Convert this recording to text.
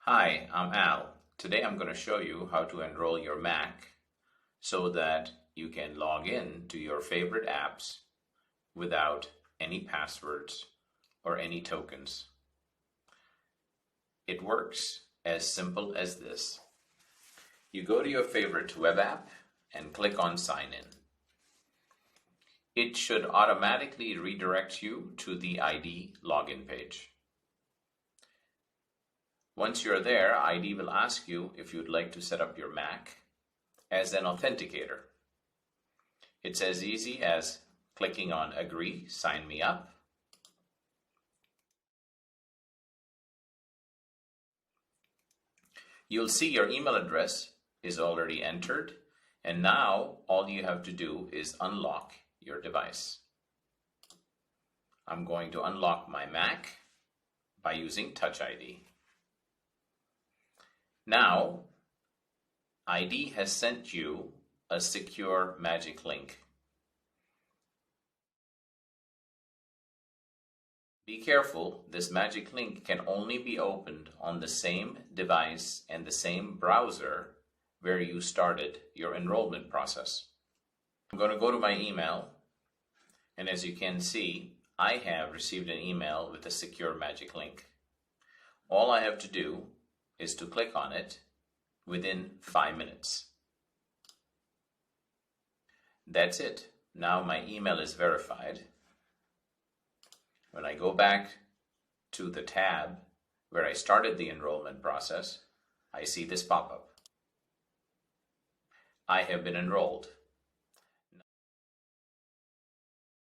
Hi, I'm Al. Today I'm going to show you how to enroll your Mac so that you can log in to your favorite apps without any passwords or any tokens. It works as simple as this. You go to your favorite web app and click on Sign In. It should automatically redirect you to the IDEE login page. Once you're there, IDEE will ask you if you'd like to set up your Mac as an authenticator. It's as easy as clicking on Agree, Sign Me Up. You'll see your email address is already entered, and now all you have to do is unlock your device. I'm going to unlock my Mac by using Touch ID. Now, IDEE has sent you a secure magic link. Be careful, this magic link can only be opened on the same device and the same browser where you started your enrollment process. I'm going to go to my email, and as you can see, I have received an email with a secure magic link. All I have to do is to click on it within 5 minutes. That's it. Now my email is verified. When I go back to the tab where I started the enrollment process, I see this pop-up. I have been enrolled.